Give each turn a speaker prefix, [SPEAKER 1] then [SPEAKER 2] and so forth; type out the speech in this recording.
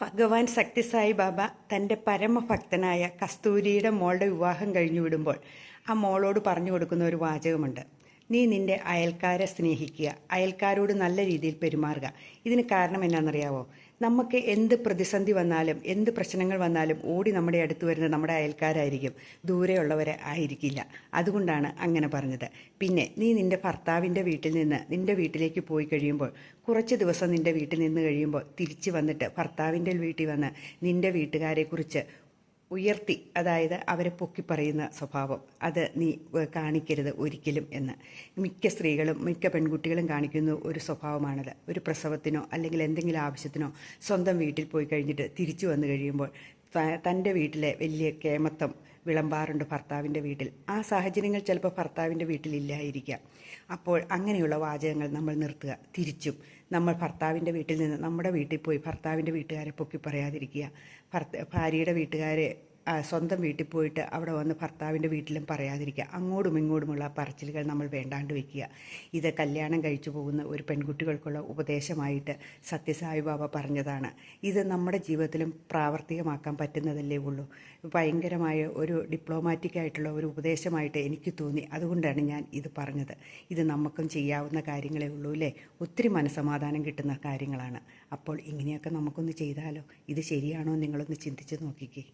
[SPEAKER 1] ഭഗവാൻ സത്യസായി ബാബ തൻ്റെ പരമഭക്തനായ കസ്തൂരിയുടെ മോളുടെ വിവാഹം കഴിഞ്ഞു വിടുമ്പോൾ ആ മോളോട് പറഞ്ഞു കൊടുക്കുന്ന ഒരു വാചകമുണ്ട്. നീ നിൻ്റെ അയൽക്കാരെ സ്നേഹിക്കുക, അയൽക്കാരോട് നല്ല രീതിയിൽ പെരുമാറുക. ഇതിന് കാരണം എന്നാണെന്നറിയാവോ? നമുക്ക് എന്ത് പ്രതിസന്ധി വന്നാലും എന്ത് പ്രശ്നങ്ങൾ വന്നാലും ഓടി നമ്മുടെ അടുത്ത് വരുന്നത് നമ്മുടെ അയൽക്കാരായിരിക്കും, ദൂരെയുള്ളവരെ ആയിരിക്കില്ല. അതുകൊണ്ടാണ് അങ്ങനെ പറഞ്ഞത്. പിന്നെ നീ നിൻ്റെ ഭർത്താവിൻ്റെ വീട്ടിൽ നിന്ന് നിൻ്റെ വീട്ടിലേക്ക് പോയി കഴിയുമ്പോൾ, കുറച്ച് ദിവസം നിൻ്റെ വീട്ടിൽ നിന്ന് കഴിയുമ്പോൾ തിരിച്ച് വന്നിട്ട് ഭർത്താവിൻ്റെ വീട്ടിൽ വന്ന് നിൻ്റെ വീട്ടുകാരെക്കുറിച്ച് ഉയർത്തി, അതായത് അവരെ പൊക്കി പറയുന്ന സ്വഭാവം അത് നീ കാണിക്കരുത് ഒരിക്കലും എന്ന് മിക്ക സ്ത്രീകളും മിക്ക പെൺകുട്ടികളും കാണിക്കുന്ന ഒരു സ്വഭാവമാണത്. ഒരു പ്രസവത്തിനോ അല്ലെങ്കിൽ എന്തെങ്കിലും ആവശ്യത്തിനോ സ്വന്തം വീട്ടിൽ പോയി കഴിഞ്ഞിട്ട് തിരിച്ചു വന്നു കഴിയുമ്പോൾ തൻ്റെ വീട്ടിലെ വലിയ കേമത്വം വിളമ്പാറുണ്ട് ഭർത്താവിൻ്റെ വീട്ടിൽ. ആ സാഹചര്യങ്ങൾ ചിലപ്പോൾ ഭർത്താവിൻ്റെ വീട്ടിലില്ലായിരിക്കാം. അപ്പോൾ അങ്ങനെയുള്ള വാചകങ്ങൾ നമ്മൾ നിർത്തുക. തിരിച്ചും നമ്മൾ ഭർത്താവിൻ്റെ വീട്ടിൽ നിന്ന് നമ്മുടെ വീട്ടിൽ പോയി ഭർത്താവിൻ്റെ വീട്ടുകാരെ പൊക്കി പറയാതിരിക്കുക. ഭാര്യയുടെ വീട്ടുകാരെ സ്വന്തം വീട്ടിൽ പോയിട്ട് അവിടെ വന്ന് ഭർത്താവിൻ്റെ വീട്ടിലും പറയാതിരിക്കുക. അങ്ങോട്ടും ഇങ്ങോട്ടുമുള്ള പറച്ചിലുകൾ നമ്മൾ വേണ്ടാണ്ട് വയ്ക്കുക. ഇത് കല്യാണം കഴിച്ചു പോകുന്ന ഒരു പെൺകുട്ടികൾക്കുള്ള ഉപദേശമായിട്ട് സത്യസായി ബാബ പറഞ്ഞതാണ്. ഇത് നമ്മുടെ ജീവിതത്തിലും പ്രാവർത്തികമാക്കാൻ പറ്റുന്നതല്ലേ ഉള്ളൂ. ഭയങ്കരമായ ഒരു ഡിപ്ലോമാറ്റിക് ആയിട്ടുള്ള ഒരു ഉപദേശമായിട്ട് എനിക്ക് തോന്നി. അതുകൊണ്ടാണ് ഞാൻ ഇത് പറഞ്ഞത്. ഇത് നമുക്കും ചെയ്യാവുന്ന കാര്യങ്ങളേ ഉള്ളൂ അല്ലേ? ഒത്തിരി മനസ്സമാധാനം കിട്ടുന്ന കാര്യങ്ങളാണ്. അപ്പോൾ ഇങ്ങനെയൊക്കെ നമുക്കൊന്ന് ചെയ്താലോ? ഇത് ശരിയാണോ? നിങ്ങളൊന്ന് ചിന്തിച്ച് നോക്കിക്കേ.